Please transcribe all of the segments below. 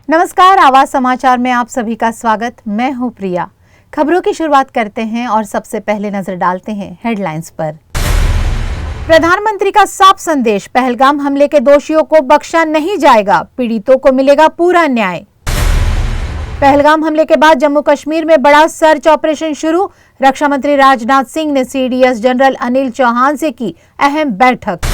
नमस्कार, आवाज समाचार में आप सभी का स्वागत। मैं हूं प्रिया। खबरों की शुरुआत करते हैं और सबसे पहले नजर डालते हैं हेडलाइंस पर। प्रधानमंत्री का साफ संदेश, पहलगाम हमले के दोषियों को बख्शा नहीं जाएगा, पीड़ितों को मिलेगा पूरा न्याय। पहलगाम हमले के बाद जम्मू कश्मीर में बड़ा सर्च ऑपरेशन शुरू, रक्षा मंत्री राजनाथ सिंह ने सीडीएस जनरल अनिल चौहान से की अहम बैठक।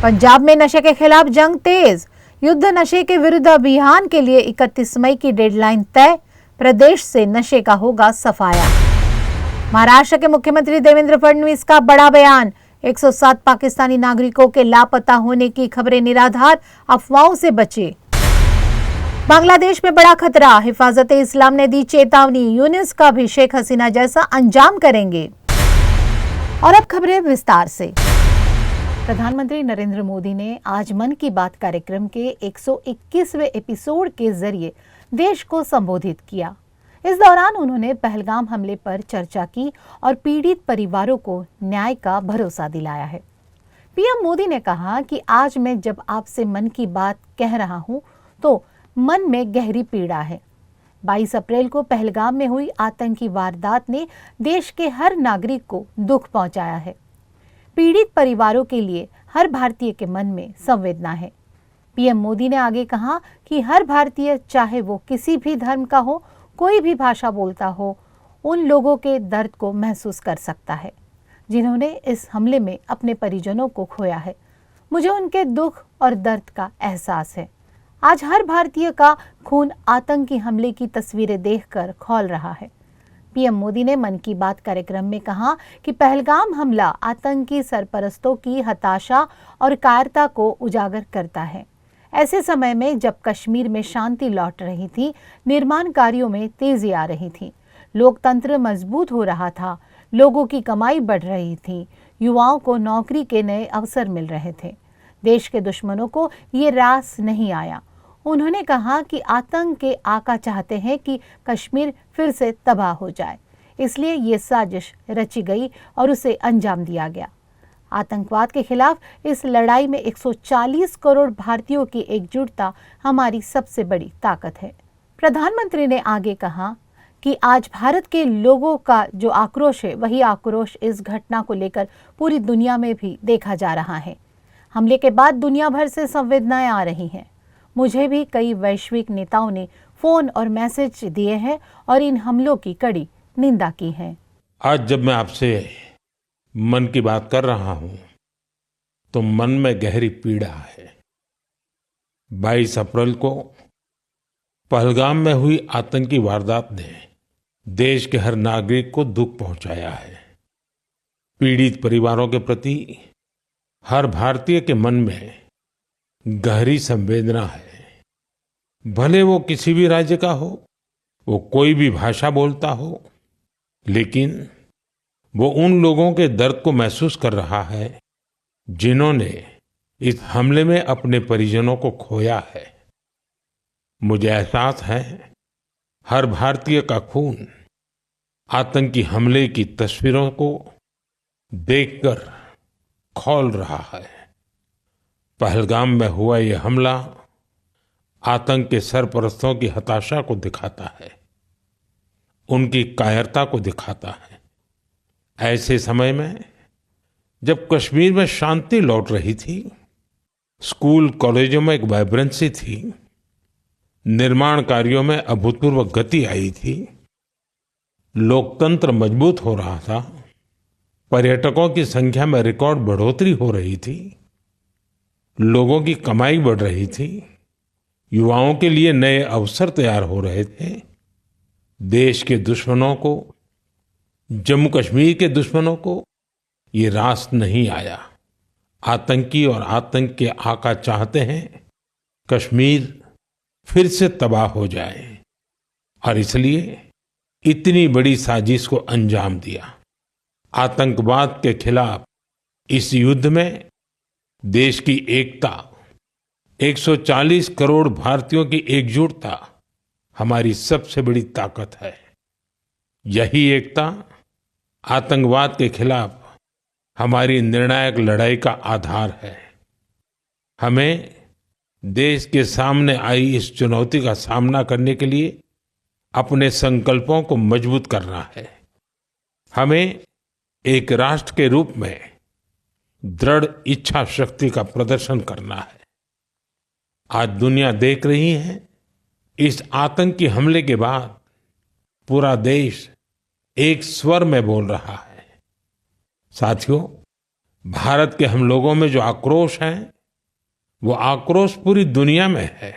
पंजाब में नशे के खिलाफ जंग तेज, युद्ध नशे के विरुद्ध अभियान के लिए 31 मई की डेडलाइन तय, प्रदेश से नशे का होगा सफाया। महाराष्ट्र के मुख्यमंत्री देवेंद्र फडणवीस का बड़ा बयान, 107 पाकिस्तानी नागरिकों के लापता होने की खबरें निराधार, अफवाहों से बचे। बांग्लादेश में बड़ा खतरा, हिफाजते इस्लाम ने दी चेतावनी, यूनिस का भी शेख हसीना जैसा अंजाम करेंगे। और अब खबरें विस्तार से। प्रधानमंत्री नरेंद्र मोदी ने आज मन की बात कार्यक्रम के 121वें एपिसोड के जरिए देश को संबोधित किया। इस दौरान उन्होंने पहलगाम हमले पर चर्चा की और पीड़ित परिवारों को न्याय का भरोसा दिलाया है। पीएम मोदी ने कहा कि आज मैं जब आपसे मन की बात कह रहा हूं तो मन में गहरी पीड़ा है। 22 अप्रैल को पहलगाम में हुई आतंकी वारदात ने देश के हर नागरिक को दुख पहुंचाया है। पीड़ित परिवारों के लिए हर भारतीय के मन में संवेदना है। पीएम मोदी ने आगे कहा कि हर भारतीय, चाहे वो किसी भी धर्म का हो, कोई भी भाषा बोलता हो, उन लोगों के दर्द को महसूस कर सकता है जिन्होंने इस हमले में अपने परिजनों को खोया है। मुझे उनके दुख और दर्द का एहसास है। आज हर भारतीय का खून आतंकी हमले की तस्वीरें देखकर खौल रहा है। पीएम मोदी ने मन की बात कार्यक्रम में कहा कि पहलगाम हमला आतंकी सरपरस्तों की हताशा और कायरता को उजागर करता है। ऐसे समय में जब कश्मीर में शांति लौट रही थी, निर्माण कार्यों में तेजी आ रही थी, लोकतंत्र मजबूत हो रहा था, लोगों की कमाई बढ़ रही थी, युवाओं को नौकरी के नए अवसर मिल रहे थे, देश के दुश्मनों को ये रास नहीं आया। उन्होंने कहा कि आतंक के आका चाहते हैं कि कश्मीर फिर से तबाह हो जाए, इसलिए ये साजिश रची गई और उसे अंजाम दिया गया। आतंकवाद के खिलाफ इस लड़ाई में 140 करोड़ भारतीयों की एकजुटता हमारी सबसे बड़ी ताकत है। प्रधानमंत्री ने आगे कहा कि आज भारत के लोगों का जो आक्रोश है, वही आक्रोश इस घटना को लेकर पूरी दुनिया में भी देखा जा रहा है। हमले के बाद दुनिया भर से संवेदनाएं आ रही हैं। मुझे भी कई वैश्विक नेताओं ने फोन और मैसेज दिए हैं और इन हमलों की कड़ी निंदा की है। आज जब मैं आपसे मन की बात कर रहा हूं तो मन में गहरी पीड़ा है। 22 अप्रैल को पहलगाम में हुई आतंकी वारदात ने देश के हर नागरिक को दुख पहुंचाया है। पीड़ित परिवारों के प्रति हर भारतीय के मन में गहरी संवेदना है। भले वो किसी भी राज्य का हो, वो कोई भी भाषा बोलता हो, लेकिन वो उन लोगों के दर्द को महसूस कर रहा है जिन्होंने इस हमले में अपने परिजनों को खोया है। मुझे एहसास है हर भारतीय का खून आतंकी हमले की तस्वीरों को देखकर खौल रहा है। पहलगाम में हुआ ये हमला आतंक के सरपरस्तों की हताशा को दिखाता है, उनकी कायरता को दिखाता है। ऐसे समय में जब कश्मीर में शांति लौट रही थी, स्कूल कॉलेजों में एक वाइब्रेंसी थी, निर्माण कार्यों में अभूतपूर्व गति आई थी, लोकतंत्र मजबूत हो रहा था, पर्यटकों की संख्या में रिकॉर्ड बढ़ोतरी हो रही थी, लोगों की कमाई बढ़ रही थी, युवाओं के लिए नए अवसर तैयार हो रहे थे, देश के दुश्मनों को, जम्मू कश्मीर के दुश्मनों को ये रास नहीं आया। आतंकी और आतंक के आका चाहते हैं कश्मीर फिर से तबाह हो जाए और इसलिए इतनी बड़ी साजिश को अंजाम दिया। आतंकवाद के खिलाफ इस युद्ध में देश की एकता, 140 करोड़ भारतीयों की एकजुटता हमारी सबसे बड़ी ताकत है। यही एकता आतंकवाद के खिलाफ हमारी निर्णायक लड़ाई का आधार है। हमें देश के सामने आई इस चुनौती का सामना करने के लिए अपने संकल्पों को मजबूत करना है। हमें एक राष्ट्र के रूप में दृढ़ इच्छा शक्ति का प्रदर्शन करना है। आज दुनिया देख रही है, इस आतंकी हमले के बाद पूरा देश एक स्वर में बोल रहा है। साथियों, भारत के हम लोगों में जो आक्रोश है, वो आक्रोश पूरी दुनिया में है।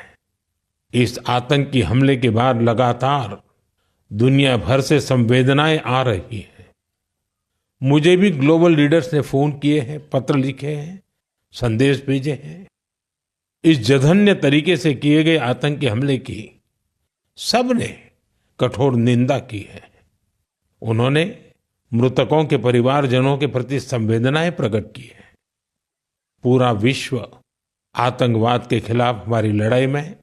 इस आतंकी हमले के बाद लगातार दुनिया भर से संवेदनाएं आ रही हैं। मुझे भी ग्लोबल लीडर्स ने फोन किए हैं, पत्र लिखे हैं, संदेश भेजे हैं। इस जघन्य तरीके से किए गए आतंकी हमले की सबने कठोर निंदा की है। उन्होंने मृतकों के परिवारजनों के प्रति संवेदनाएं प्रकट की है। पूरा विश्व आतंकवाद के खिलाफ हमारी लड़ाई में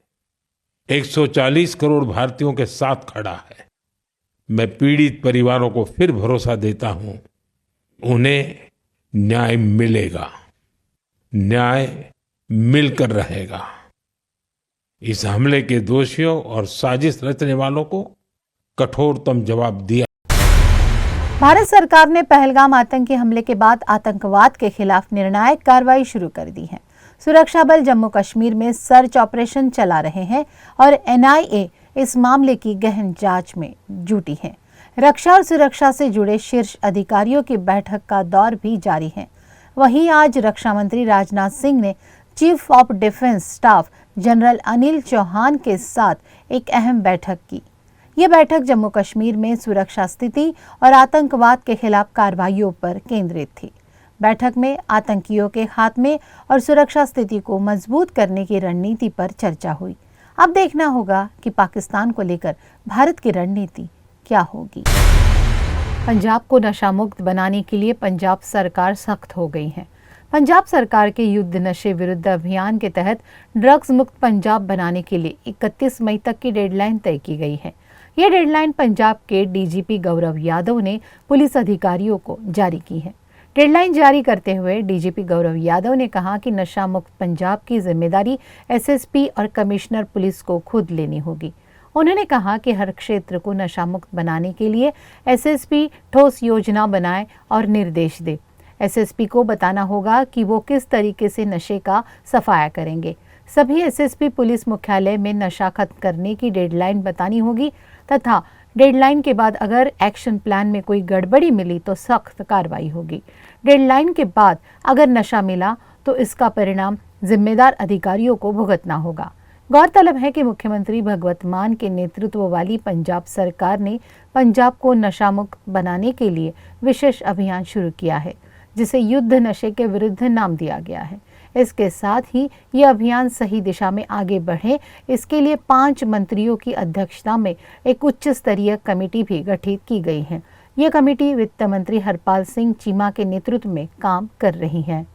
140 करोड़ भारतीयों के साथ खड़ा है। मैं पीड़ित परिवारों को फिर भरोसा देता हूं, उन्हें न्याय मिलेगा, न्याय मिलकर रहेगा। इस हमले के दोषियों और साजिश रचने वालों को कठोरतम जवाब दिया। भारत सरकार ने पहलगाम आतंकी हमले के बाद आतंकवाद के खिलाफ निर्णायक कार्रवाई शुरू कर दी है। सुरक्षा बल जम्मू कश्मीर में सर्च ऑपरेशन चला रहे हैं और एनआईए इस मामले की गहन जांच में जुटी है। रक्षा और सुरक्षा से जुड़े शीर्ष अधिकारियों की बैठक का दौर भी जारी है। वहीं आज रक्षा मंत्री राजनाथ सिंह ने Chief of Defence Staff General Anil Chauhan के साथ एक अहम बैठक की। यह बैठक जम्मू कश्मीर में सुरक्षा स्थिति और आतंकवाद के खिलाफ कार्रवाइयों पर केंद्रित थी। बैठक में आतंकियों के खात्मे और सुरक्षा स्थिति को मजबूत करने की रणनीति पर चर्चा हुई। अब देखना होगा कि पाकिस्तान को लेकर भारत की रणनीति क्या होगी। पंजाब को नशा मुक्त बनाने के लिए पंजाब सरकार सख्त हो गई है। पंजाब सरकार के युद्ध नशे विरुद्ध अभियान के तहत ड्रग्स मुक्त पंजाब बनाने के लिए 31 मई तक की डेडलाइन तय की गई है। यह डेडलाइन पंजाब के डीजीपी गौरव यादव ने पुलिस अधिकारियों को जारी की है। डेडलाइन जारी करते हुए डीजीपी गौरव यादव ने कहा कि नशा मुक्त पंजाब की जिम्मेदारी एसएसपी और कमिश्नर पुलिस को खुद लेनी होगी। उन्होंने कहा कि हर क्षेत्र को नशा मुक्त बनाने के लिए एसएसपी ठोस योजना बनाए और निर्देश दे। एसएसपी को बताना होगा कि वो किस तरीके से नशे का सफाया करेंगे। सभी एसएसपी पुलिस मुख्यालय में नशा खत्म करने की डेडलाइन बतानी होगी तथा डेडलाइन के बाद अगर एक्शन प्लान में कोई गड़बड़ी मिली तो सख्त कार्रवाई होगी। डेडलाइन के बाद अगर नशा मिला तो इसका परिणाम जिम्मेदार अधिकारियों को भुगतना होगा। गौरतलब है कि मुख्यमंत्री भगवत मान के नेतृत्व वाली पंजाब सरकार ने पंजाब को नशा मुक्त बनाने के लिए विशेष अभियान शुरू किया है, जिसे युद्ध नशे के विरुद्ध नाम दिया गया है। इसके साथ ही ये अभियान सही दिशा में आगे बढ़े, इसके लिए 5 मंत्रियों की अध्यक्षता में एक उच्च स्तरीय कमेटी भी गठित की गई है। ये कमेटी वित्त मंत्री हरपाल सिंह चीमा के नेतृत्व में काम कर रही है।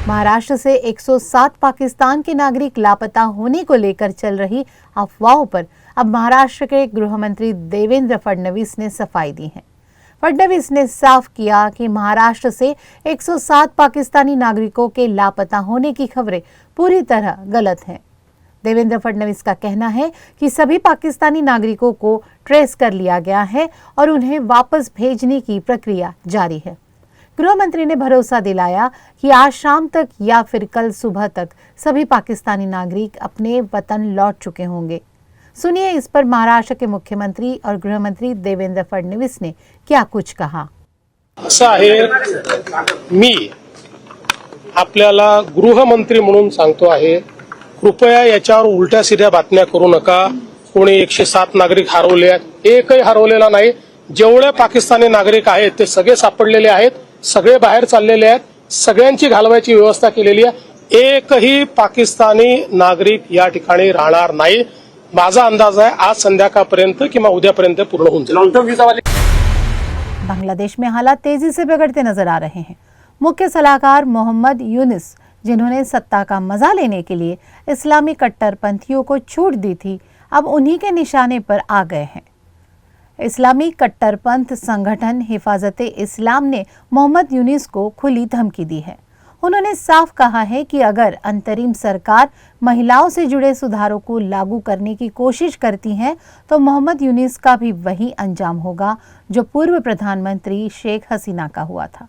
महाराष्ट्र से 107 पाकिस्तान के नागरिक लापता होने को लेकर चल रही अफवाहों पर अब महाराष्ट्र के गृह मंत्री देवेंद्र फडणवीस ने सफाई दी है। फडणवीस ने साफ किया कि महाराष्ट्र से 107 पाकिस्तानी नागरिकों के लापता होने की खबरें पूरी तरह गलत हैं। देवेंद्र फडणवीस का कहना है कि सभी पाकिस्तानी नागरिकों को ट्रेस कर लिया गया है और उन्हें वापस भेजने की प्रक्रिया जारी है। गृह मंत्री ने भरोसा दिलाया कि आज शाम तक या फिर कल सुबह तक सभी पाकिस्तानी नागरिक अपने वतन लौट चुके होंगे। सुनिए इस पर महाराष्ट्र के मुख्यमंत्री और गृह मंत्री देवेंद्र फडणवीस ने क्या कुछ कहा। असं आहे, मी आपल्याला गृहमंत्री म्हणून सांगतो आहे, कृपया याच्यावर उलट्या सीध्या बातम्या करू नका। कोणी 107 नागरिक हरवले आहेत, एकही हरवलेला नाही। जेवढे पाकिस्तानी नागरिक आहेत ते सगळे सापडलेले आहेत, सगळे बाहेर चाललेले आहेत, सगळ्यांची घालवायची व्यवस्था केलेली आहे। एकही पाकिस्तानी नागरिक या ठिकाणी राहणार नाही। माझा अंदाज आहे आज संध्याकाळपर्यंत किंवा उद्यापर्यंत पूर्ण होऊन जाईल। बांग्लादेश में हालात तेजी से बिगड़ते नजर आ रहे हैं। मुख्य सलाहकार मोहम्मद यूनिस, जिन्होंने सत्ता का मजा लेने के लिए इस्लामी कट्टरपंथियों को छूट दी थी, अब उन्हीं के निशाने पर आ गए हैं। इस्लामी कट्टरपंथ संगठन हिफाजत-ए-इस्लाम ने मोहम्मद यूनिस को खुली धमकी दी है। उन्होंने साफ कहा है कि अगर अंतरिम सरकार महिलाओं से जुड़े सुधारों को लागू करने की कोशिश करती है तो मोहम्मद यूनिस का भी वही अंजाम होगा जो पूर्व प्रधानमंत्री शेख हसीना का हुआ था।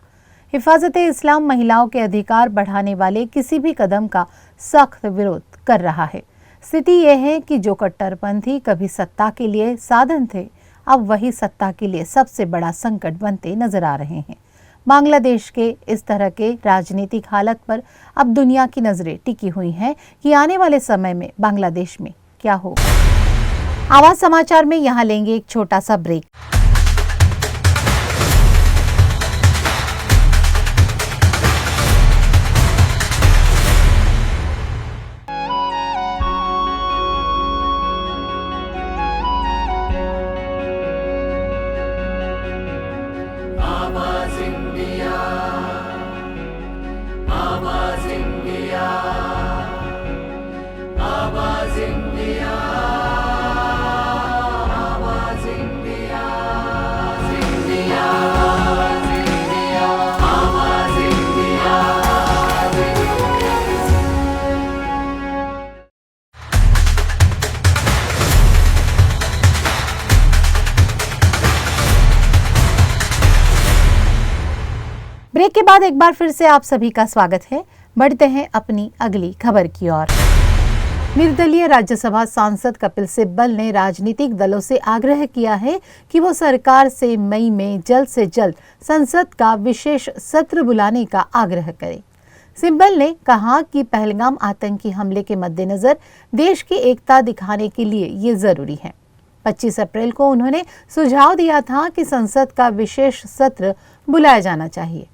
हिफाजत-ए-इस्लाम महिलाओं के अधिकार बढ़ाने वाले किसी भी कदम का सख्त विरोध कर रहा है। स्थिति यह है कि जो कट्टरपंथी कभी सत्ता के लिए साधन थे, अब वही सत्ता के लिए सबसे बड़ा संकट बनते नजर आ रहे हैं। बांग्लादेश के इस तरह के राजनीतिक हालत पर अब दुनिया की नजरें टिकी हुई हैं कि आने वाले समय में बांग्लादेश में क्या होगा। आवाज समाचार में यहाँ लेंगे एक छोटा सा ब्रेक। ब्रेक के बाद एक बार फिर से आप सभी का स्वागत है। बढ़ते हैं अपनी अगली खबर की ओर। निर्दलीय राज्यसभा सांसद कपिल सिब्बल ने राजनीतिक दलों से आग्रह किया है कि वो सरकार से मई में जल्द से जल्द संसद का विशेष सत्र बुलाने का आग्रह करें। सिब्बल ने कहा कि पहलगाम आतंकी हमले के मद्देनजर देश की एकता दिखाने के लिए ये जरूरी है। 25 अप्रैल को उन्होंने सुझाव दिया था कि संसद का विशेष सत्र बुलाया जाना चाहिए।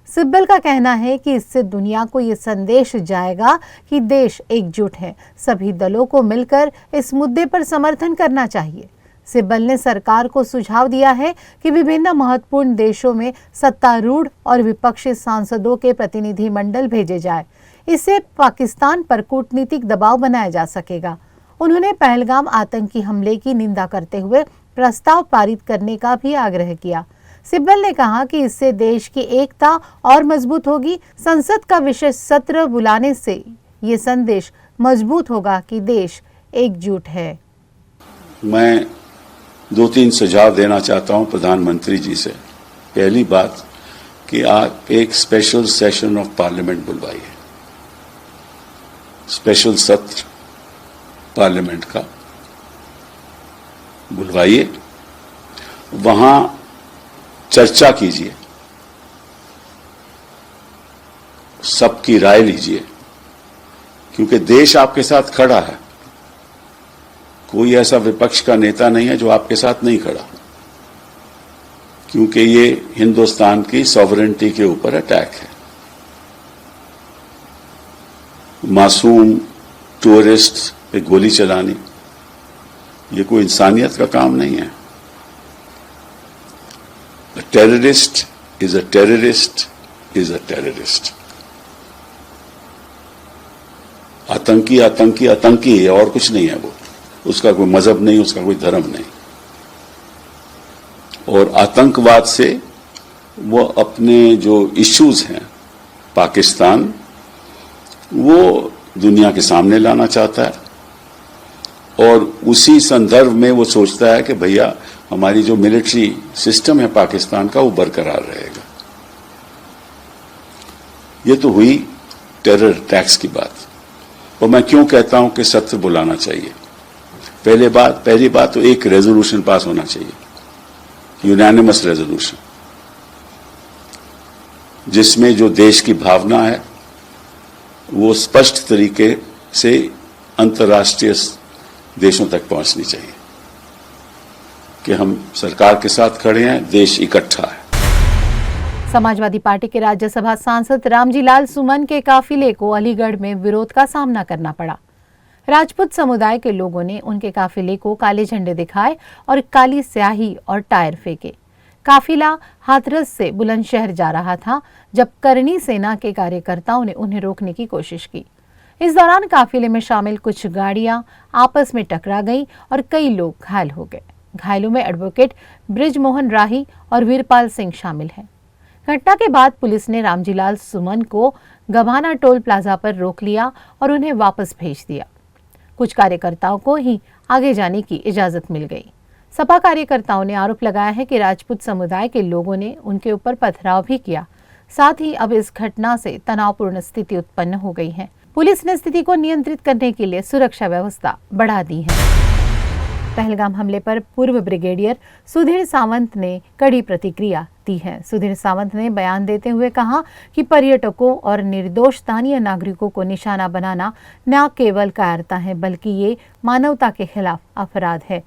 सिब्बल का कहना है कि इससे दुनिया को ये संदेश जाएगा कि देश एकजुट है। सभी दलों को मिलकर इस मुद्दे पर समर्थन करना चाहिए। सिब्बल ने सरकार को सुझाव दिया है कि विभिन्न महत्वपूर्ण देशों में सत्तारूढ़ और विपक्षी सांसदों के प्रतिनिधि मंडल भेजे जाए। इससे पाकिस्तान पर कूटनीतिक दबाव बनाया जा सकेगा। उन्होंने पहलगाम आतंकी हमले की निंदा करते हुए प्रस्ताव पारित करने का भी आग्रह किया। सिब्बल ने कहा कि इससे देश की एकता और मजबूत होगी। संसद का विशेष सत्र बुलाने से ये संदेश मजबूत होगा कि देश एकजुट है। मैं 2-3 सुझाव देना चाहता हूं प्रधानमंत्री जी से। पहली बात कि आप एक स्पेशल सेशन ऑफ पार्लियामेंट बुलवाइए, स्पेशल सत्र पार्लियामेंट का बुलवाइए, वहां चर्चा कीजिए, सबकी राय लीजिए, क्योंकि देश आपके साथ खड़ा है। कोई ऐसा विपक्ष का नेता नहीं है जो आपके साथ नहीं खड़ा, क्योंकि ये हिंदुस्तान की सॉवरेनिटी के ऊपर अटैक है। मासूम टूरिस्ट पे गोली चलानी ये कोई इंसानियत का काम नहीं है। A terrorist is a terrorist is a terrorist. आतंकी आतंकी आतंकी है और कुछ नहीं है। वो उसका कोई मजहब नहीं, उसका कोई धर्म नहीं। और आतंकवाद से वो अपने जो इश्यूज हैं पाकिस्तान, वो दुनिया के सामने लाना चाहता है। और उसी संदर्भ में वो सोचता है कि भैया हमारी जो मिलिट्री सिस्टम है पाकिस्तान का, वो बरकरार रहेगा। ये तो हुई टेरर टैक्स की बात। और मैं क्यों कहता हूं कि सत्र बुलाना चाहिए। पहली बात तो एक रेजोल्यूशन पास होना चाहिए, यूनानिमस रेजोल्यूशन, जिसमें जो देश की भावना है वो स्पष्ट तरीके से अंतर्राष्ट्रीय देशों तक पहुंचनी चाहिए कि हम सरकार के साथ खड़े हैं, देश इकट्ठा है। समाजवादी पार्टी के राज्यसभा सांसद रामजी लाल सुमन के काफिले को अलीगढ़ में विरोध का सामना करना पड़ा। राजपूत समुदाय के लोगों ने उनके काफिले को काले झंडे दिखाए और काली स्याही और टायर फेंके। काफिला हाथरस से बुलंदशहर जा रहा था जब करनी सेना के कार्यकर्ताओं ने उन्हें रोकने की कोशिश की। इस दौरान काफिले में शामिल कुछ गाड़ियां आपस में टकरा गईं और कई लोग घायल हो गए। घायलों में एडवोकेट ब्रिजमोहन राही और वीरपाल सिंह शामिल हैं। घटना के बाद पुलिस ने रामजीलाल सुमन को गभाना टोल प्लाजा पर रोक लिया और उन्हें वापस भेज दिया। कुछ कार्यकर्ताओं को ही आगे जाने की इजाजत मिल गई। सपा कार्यकर्ताओं ने आरोप लगाया है कि राजपूत समुदाय के लोगों ने उनके ऊपर पथराव भी किया। साथ ही अब इस घटना से तनावपूर्ण स्थिति उत्पन्न हो गई है। पुलिस ने स्थिति को नियंत्रित करने के लिए सुरक्षा व्यवस्था बढ़ा दी है। पहलगाम हमले पर पूर्व ब्रिगेडियर सुधीर सावंत ने कड़ी प्रतिक्रिया दी है। सुधीर सावंत ने बयान देते हुए कहा कि पर्यटकों और निर्दोष स्थानीय नागरिकों को निशाना बनाना न केवल कायरता है बल्कि ये मानवता के खिलाफ अपराध है।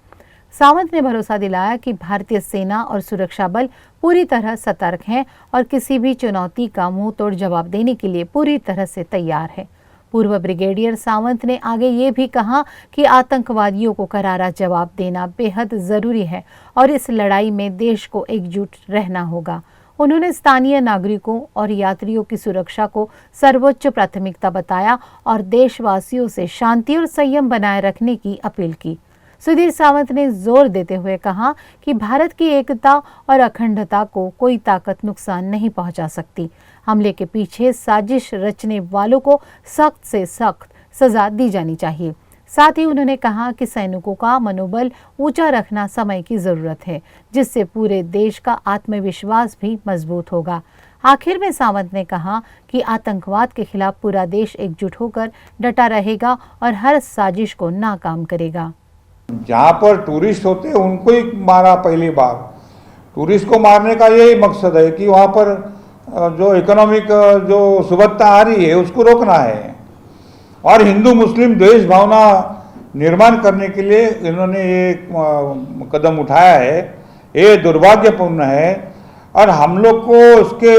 सावंत ने भरोसा दिलाया कि भारतीय सेना और सुरक्षा बल पूरी तरह सतर्क हैं और किसी भी चुनौती का मुंह तोड़ जवाब देने के लिए पूरी तरह से तैयार है। पूर्व ब्रिगेडियर सावंत ने आगे ये भी कहा कि आतंकवादियों को करारा जवाब देना बेहद जरूरी है और इस लड़ाई में देश को एकजुट रहना होगा। उन्होंने स्थानीय नागरिकों और यात्रियों की सुरक्षा को सर्वोच्च प्राथमिकता बताया और देशवासियों से शांति और संयम बनाए रखने की अपील की। सुधीर सावंत ने जोर देते हुए कहा कि भारत की एकता और अखंडता को कोई ताकत नुकसान नहीं पहुंचा सकती। हमले के पीछे साजिश रचने वालों को सख्त से सख्त सजा दी जानी चाहिए। साथ ही उन्होंने कहा कि सैनिकों का मनोबल ऊंचा रखना समय की जरूरत है, जिससे पूरे देश का आत्मविश्वास भी मजबूत होगा। आखिर में सावंत ने कहा कि आतंकवाद के खिलाफ पूरा देश एकजुट होकर डटा रहेगा और हर साजिश को नाकाम करेगा। जहाँ पर टूरिस्ट होते हैं उनको ही मारा पहली बार। टूरिस्ट को मारने का यही मकसद है कि वहाँ पर जो इकोनॉमिक जो सुबत्ता आ रही है उसको रोकना है और हिंदू मुस्लिम द्वेष भावना निर्माण करने के लिए इन्होंने ये कदम उठाया है। ये दुर्भाग्यपूर्ण है और हम लोग को उसके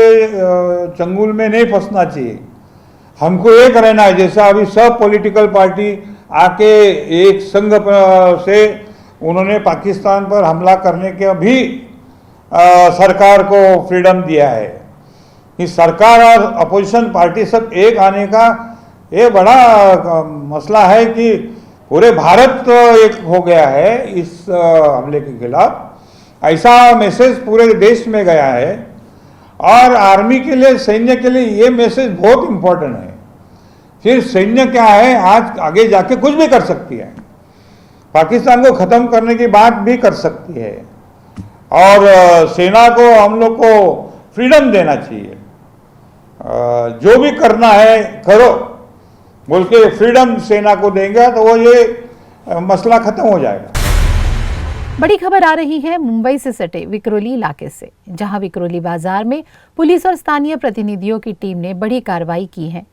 चंगुल में नहीं फंसना चाहिए। हमको एक रहना है, जैसा अभी सब पॉलिटिकल पार्टी आके एक संघ से उन्होंने पाकिस्तान पर हमला करने के भी सरकार को फ्रीडम दिया है। कि सरकार और अपोजिशन पार्टी सब एक आने का ये बड़ा मसला है कि पूरे भारत एक हो गया है इस हमले के खिलाफ। ऐसा मैसेज पूरे देश में गया है और आर्मी के लिए, सैन्य के लिए ये मैसेज बहुत इम्पोर्टेंट है। फिर सैन्य क्या है, आज आगे जाके कुछ भी कर सकती है, पाकिस्तान को खत्म करने की बात भी कर सकती है और सेना को हम लोग को फ्रीडम देना चाहिए। जो भी करना है करो बोल के फ्रीडम सेना को देंगे तो वो ये मसला खत्म हो जाएगा। बड़ी खबर आ रही है मुंबई से सटे विक्रोली इलाके से, जहां विक्रोली बाजार में पुलिस और स्थानीय प्रतिनिधियों की टीम ने बड़ी कार्रवाई की है।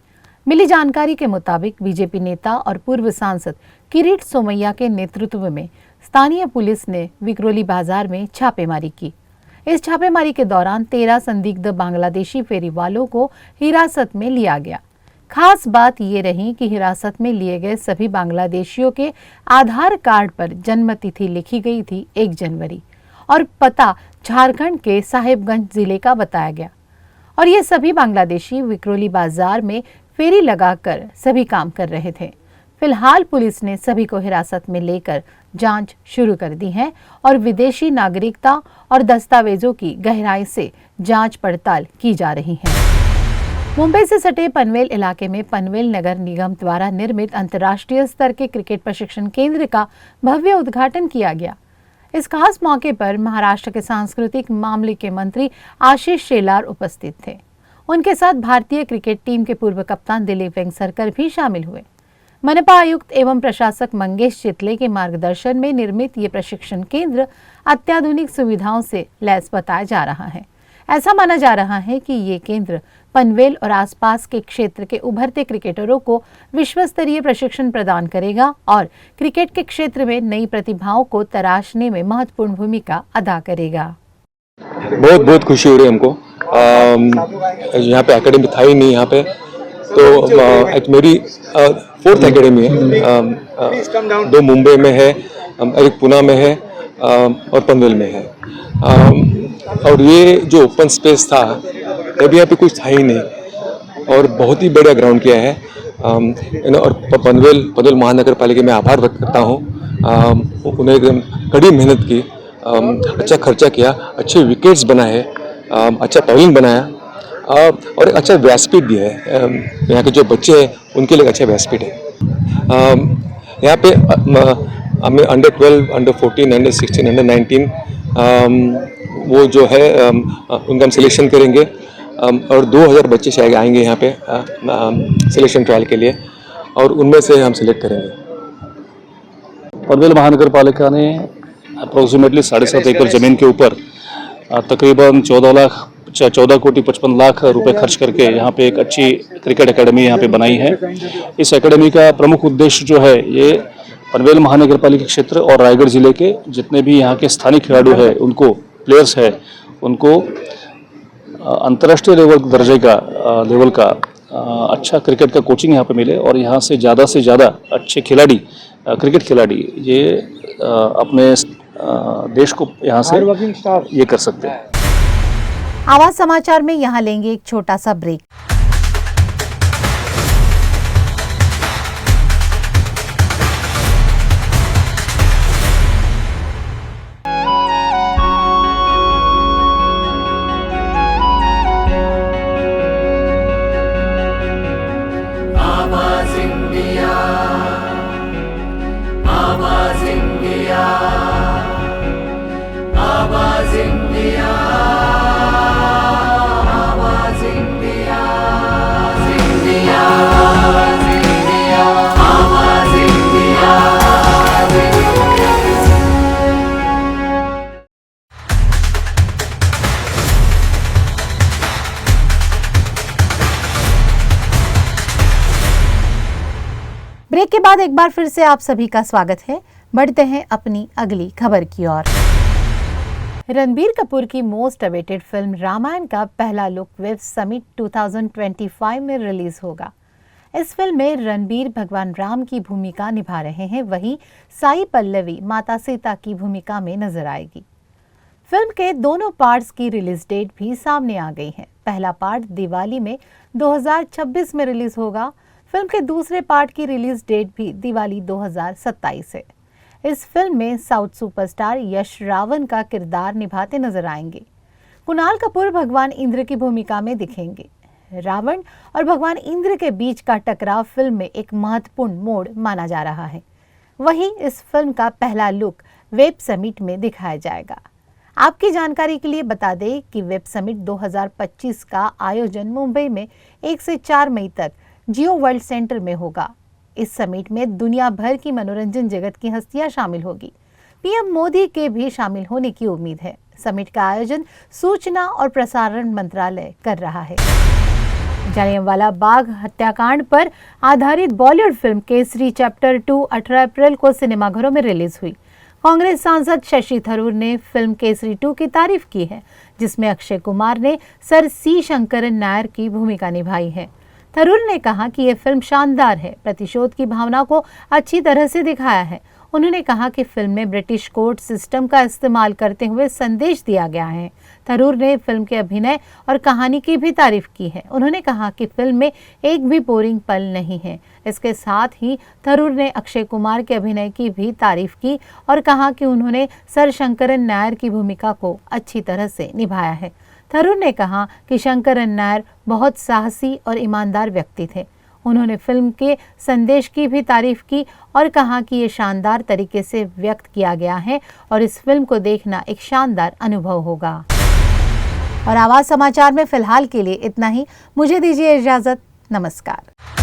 मिली जानकारी के मुताबिक बीजेपी नेता और पूर्व सांसद किरीट सोमैया के नेतृत्व में स्थानीय पुलिस ने विक्रोली बाजार में छापेमारी की। इस छापेमारी के दौरान 13 संदिग्ध बांग्लादेशी फेरी वालों को हिरासत में लिया गया। खास बात ये रही कि हिरासत में लिए गए सभी बांग्लादेशियों के आधार कार्ड पर जन्म तिथि लिखी गई थी 1 जनवरी और पता झारखंड के साहिबगंज जिले का बताया गया और ये सभी बांग्लादेशी विक्रोली बाजार में फेरी लगाकर सभी काम कर रहे थे। फिलहाल पुलिस ने सभी को हिरासत में लेकर जांच शुरू कर दी है और विदेशी नागरिकता और दस्तावेजों की गहराई से जांच पड़ताल की जा रही है। मुंबई से सटे पनवेल इलाके में पनवेल नगर निगम द्वारा निर्मित अंतर्राष्ट्रीय स्तर के क्रिकेट प्रशिक्षण केंद्र का भव्य उद्घाटन किया गया। इस खास मौके पर महाराष्ट्र के सांस्कृतिक मामले के मंत्री आशीष शेलार उपस्थित थे। उनके साथ भारतीय क्रिकेट टीम के पूर्व कप्तान दिलीप वेंगसरकर भी शामिल हुए। मनपा आयुक्त एवं प्रशासक मंगेश चितले के मार्गदर्शन में निर्मित ये प्रशिक्षण केंद्र अत्याधुनिक सुविधाओं से लैस बताया जा रहा है। ऐसा माना जा रहा है कि ये केंद्र पनवेल और आसपास के क्षेत्र के उभरते क्रिकेटरों को विश्व स्तरीय प्रशिक्षण प्रदान करेगा और क्रिकेट के क्षेत्र में नई प्रतिभाओं को तराशने में महत्वपूर्ण भूमिका अदा करेगा। बहुत बहुत खुशी हो रही है हमको। यहाँ पे एकेडमी था ही नहीं यहाँ पे, तो एक मेरी 4th एकेडमी है। 2 मुंबई में है, एक पुणे में है और पनवेल में है। और ये जो ओपन स्पेस था तभी यहाँ पे कुछ था ही नहीं और बहुत ही बढ़िया ग्राउंड किया है। और पनवेल महानगर पालिका में आभार व्यक्त करता हूँ। उन्हें एकदम कड़ी मेहनत की, अच्छा खर्चा किया, अच्छे विकेट्स बनाए अच्छा टॉयलेट बनाया और एक अच्छा व्यासपीठ भी है। यहाँ के जो बच्चे हैं उनके लिए अच्छा व्यासपीठ है। यहाँ पे हमें अंडर 12, अंडर 14, अंडर 16, अंडर 19 वो जो है उनका हम सिलेक्शन करेंगे और 2000 बच्चे शायद आएंगे यहाँ पे सिलेक्शन ट्रायल के लिए और उनमें से हम सिलेक्ट करेंगे। पनवेल महानगर पालिका ने अप्रोक्सीमेटली 7.5 एकड़ ज़मीन के ऊपर तकरीबन 14 कोटी 55 लाख रुपए खर्च करके यहाँ पे एक अच्छी क्रिकेट एकेडमी यहाँ पे बनाई है। इस एकेडमी का प्रमुख उद्देश्य जो है ये पनवेल महानगर पालिका क्षेत्र और रायगढ़ जिले के जितने भी यहाँ के स्थानीय खिलाड़ी हैं उनको प्लेयर्स है उनको अंतर्राष्ट्रीय दर्जे का लेवल का अच्छा क्रिकेट का कोचिंग यहाँ पे मिले और यहाँ से ज़्यादा अच्छे खिलाड़ी क्रिकेट खिलाड़ी ये अपने देश को यहाँ से ये कर सकते हैं। आवाज समाचार में यहाँ लेंगे एक छोटा सा ब्रेक। ब्रेक के बाद एक बार फिर से आप सभी का स्वागत है। बढ़ते हैं अपनी अगली खबर की ओर। रणबीर कपूर की मोस्ट अवेटेड फिल्म रामायण का पहला लुक वेब समिट 2025 में रिलीज होगा। इस फिल्म में रणबीर भगवान राम की भूमिका निभा रहे हैं, वहीं साई पल्लवी माता सीता की भूमिका में नजर आएगी। फिल्म के दोनों पार्ट्स की रिलीज डेट भी सामने आ गई है। पहला पार्ट दिवाली में 2026 में रिलीज होगा। फिल्म के दूसरे पार्ट की रिलीज डेट भी दिवाली 2027 है। इस फिल्म में साउथ सुपरस्टार यश रावण का किरदार निभाते नजर आएंगे। कुणाल कपूर भगवान इंद्र की भूमिका में दिखेंगे। रावण और भगवान इंद्र के बीच का टकराव फिल्म में एक महत्वपूर्ण मोड़ माना जा रहा है। वहीं इस फिल्म का पहला लुक वेब समिट में दिखाया जाएगा। आपकी जानकारी के लिए बता दें कि वेब समिट 2025 का आयोजन मुंबई में 1 से 4 मई तक जियो वर्ल्ड सेंटर में होगा। इस समिट में दुनिया भर की मनोरंजन जगत की हस्तियां शामिल होगी। पीएम मोदी के भी शामिल होने की उम्मीद है। समिट का आयोजन सूचना और प्रसारण मंत्रालय कर रहा है। जलियांवाला बाग हत्याकांड पर आधारित बॉलीवुड फिल्म केसरी चैप्टर 2 18 अप्रैल को सिनेमाघरों में रिलीज हुई। कांग्रेस सांसद शशि थरूर ने फिल्म केसरी 2 की तारीफ की है, जिसमें अक्षय कुमार ने सर सी शंकरन नायर की भूमिका निभाई है। थरूर ने कहा कि यह फिल्म शानदार है, प्रतिशोध की भावना को अच्छी तरह से दिखाया है। उन्होंने कहा कि फिल्म में ब्रिटिश कोर्ट सिस्टम का इस्तेमाल करते हुए संदेश दिया गया है। थरूर ने फिल्म के अभिनय और कहानी की भी तारीफ की है। उन्होंने कहा कि फिल्म में एक भी बोरिंग पल नहीं है। इसके साथ ही थरूर ने अक्षय कुमार के अभिनय की भी तारीफ की और कहा कि उन्होंने सर शंकरन नायर की भूमिका को अच्छी तरह से निभाया है। थरूर ने कहा कि शंकरन नायर बहुत साहसी और ईमानदार व्यक्ति थे। उन्होंने फिल्म के संदेश की भी तारीफ की और कहा कि ये शानदार तरीके से व्यक्त किया गया है और इस फिल्म को देखना एक शानदार अनुभव होगा। और आवाज समाचार में फिलहाल के लिए इतना ही। मुझे दीजिए इजाजत। नमस्कार।